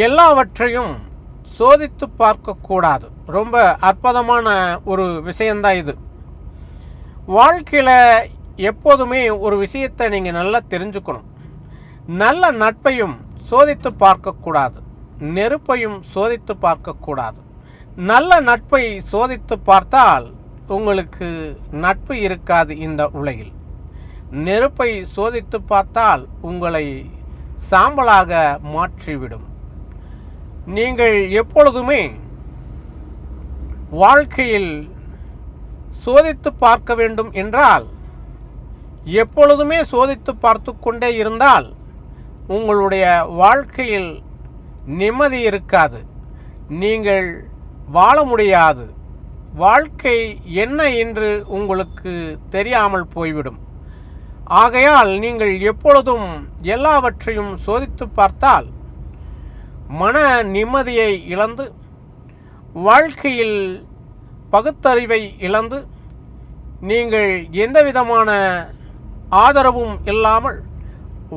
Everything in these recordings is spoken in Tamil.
எல்லாவற்றையும் சோதித்து பார்க்கக்கூடாது. ரொம்ப அற்புதமான ஒரு விஷயந்தான் இது. வாழ்க்கையில் எப்போதுமே ஒரு விஷயத்தை நீங்கள் நல்லா தெரிஞ்சுக்கணும். நல்ல நட்பையும் சோதித்து பார்க்கக்கூடாது, நெருப்பையும் சோதித்து பார்க்கக்கூடாது. நல்ல நட்பை சோதித்து பார்த்தால் உங்களுக்கு நட்பு இருக்காது இந்த உலகில். நெருப்பை சோதித்து பார்த்தால் உங்களை சாம்பலாக மாற்றிவிடும். நீங்கள் எப்பொழுதுமே வாழ்க்கையில் சோதித்து பார்க்க வேண்டும் என்றால், எப்பொழுதுமே சோதித்து பார்த்து கொண்டே இருந்தால் உங்களுடைய வாழ்க்கையில் நிம்மதி இருக்காது, நீங்கள் வாழ முடியாது. வாழ்க்கை என்ன என்று உங்களுக்கு தெரியாமல் போய்விடும். ஆகையால் நீங்கள் எப்பொழுதும் எல்லாவற்றையும் சோதித்து பார்த்தால் மன நிம்மதியை இழந்து, வாழ்க்கையில் பகுத்தறிவை இழந்து, நீங்கள் எந்த விதமான ஆதரவும் இல்லாமல்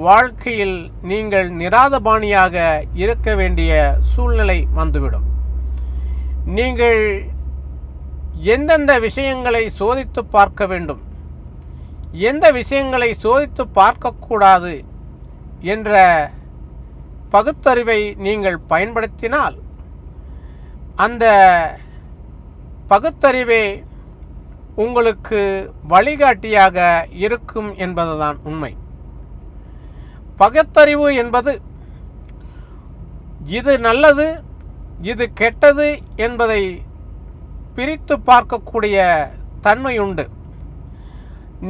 வாழ்க்கையில் நீங்கள் நிராதபாணியாக இருக்க வேண்டிய சூழ்நிலை வந்துவிடும். நீங்கள் எந்தெந்த விஷயங்களை சோதித்து பார்க்க வேண்டும், எந்த விஷயங்களை சோதித்து பார்க்கக்கூடாது என்ற பகுத்தறிவை நீங்கள் பயன்படுத்தினால் அந்த பகுத்தறிவே உங்களுக்கு வழிகாட்டியாக இருக்கும் என்பதுதான் உண்மை. பகுத்தறிவு என்பது இது நல்லது, இது கெட்டது என்பதை பிரித்து பார்க்கக்கூடிய தன்மையுண்டு.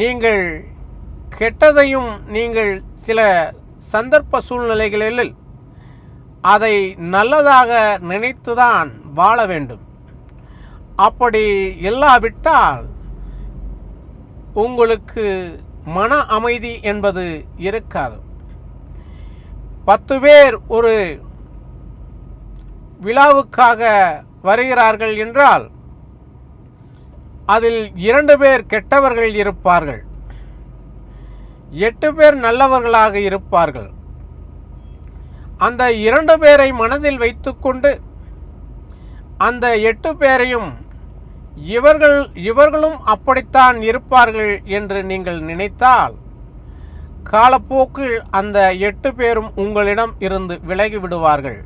நீங்கள் கெட்டதையும் நீங்கள் சில சந்தர்ப்ப சூழ்நிலைகளில் அதை நல்லதாக நினைத்துதான் வாழ வேண்டும். அப்படி இல்லாவிட்டால் உங்களுக்கு மன அமைதி என்பது இருக்காது. 10 பேர் ஒரு விழாவுக்காக வருகிறார்கள் என்றால் அதில் 2 பேர் கெட்டவர்கள் இருப்பார்கள், 8 பேர் நல்லவர்களாக இருப்பார்கள். அந்த 2 பேரை மனதில் வைத்துக்கொண்டு அந்த 8 பேரையும் இவர்களும் அப்படித்தான் இருப்பார்கள் என்று நீங்கள் நினைத்தால் காலப்போக்கில் அந்த 8 பேரும் உங்களிடம் இருந்து விலகி விடுவார்கள்.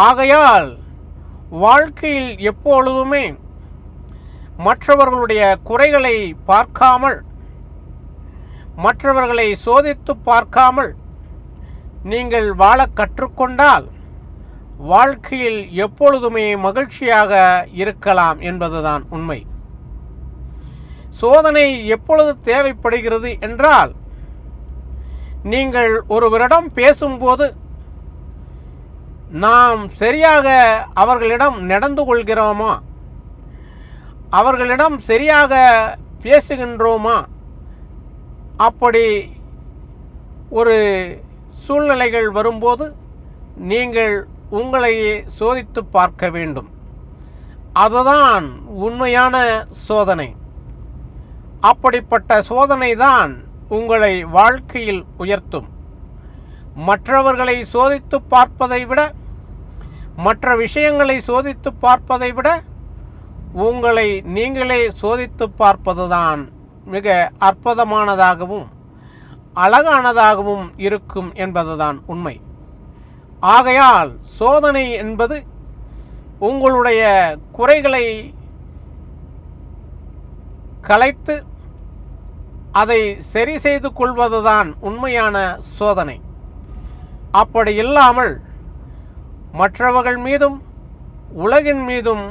ஆகையால் வாழ்க்கையில் எப்பொழுதுமே மற்றவர்களுடைய குறைகளை பார்க்காமல், மற்றவர்களை சோதித்து பார்க்காமல் நீங்கள் வாழ கற்றுக்கொண்டால் வாழ்க்கையில் எப்பொழுதுமே மகிழ்ச்சியாக இருக்கலாம் என்பதுதான் உண்மை. சோதனை எப்பொழுது தேவைப்படுகிறது என்றால், நீங்கள் ஒருவரிடம் பேசும்போது நாம் சரியாக அவர்களிடம் நடந்து கொள்கிறோமா, அவர்களிடம் சரியாக பேசுகின்றோமா, அப்படி ஒரு சூழ்நிலைகள் வரும்போது நீங்கள் உங்களையே சோதித்து பார்க்க வேண்டும். அதுதான் உண்மையான சோதனை. அப்படிப்பட்ட சோதனை தான் உங்களை வாழ்க்கையில் உயர்த்தும். மற்றவர்களை சோதித்து பார்ப்பதை விட, மற்ற விஷயங்களை சோதித்து பார்ப்பதை விட உங்களை நீங்களே சோதித்து பார்ப்பதுதான் மிக அற்புதமானதாகவும் அழகானதாகவும் இருக்கும் என்பதுதான் உண்மை. ஆகையால் சோதனை என்பது உங்களுடைய குறைகளை களைத்து அதை சரி செய்து கொள்வதுதான் உண்மையான சோதனை. அப்படி இல்லாமல் மற்றவர்கள் மீதும் உலகின் மீதும்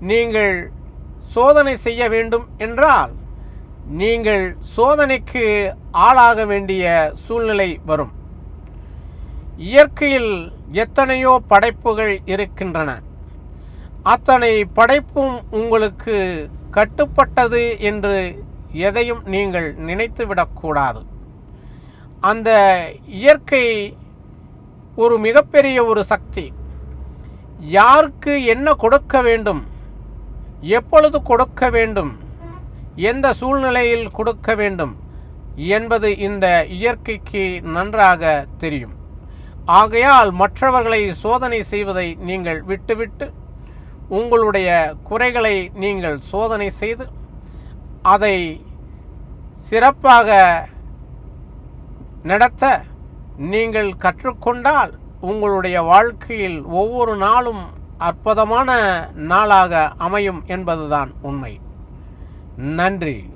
நீங்கள் சோதனை செய்ய வேண்டும் என்றால் நீங்கள் சோதனைக்கு ஆளாக வேண்டிய சூழ்நிலை வரும். இயற்கையில் எத்தனையோ படைப்புகள் இருக்கின்றன. அத்தனை படைப்பும் உங்களுக்கு கட்டுப்பட்டது என்று எதையும் நீங்கள் நினைத்துவிடக்கூடாது. அந்த இயற்கை ஒரு மிகப்பெரிய ஒரு சக்தி. யாருக்கு என்ன கொடுக்க வேண்டும், எப்பொழுது கொடுக்க வேண்டும், எந்த சூழ்நிலையில் கொடுக்க வேண்டும் என்பது இந்த இயற்கைக்கு நன்றாக தெரியும். ஆகையால் மற்றவர்களை சோதனை செய்வதை நீங்கள் விட்டுவிட்டு உங்களுடைய குறைகளை நீங்கள் சோதனை செய்து அதை சிறப்பாக நடத்த நீங்கள் கற்றுக்கொண்டால் உங்களுடைய வாழ்க்கையில் ஒவ்வொரு நாளும் அற்புதமான நாளாக அமையும் என்பதுதான் உண்மை. நன்றி.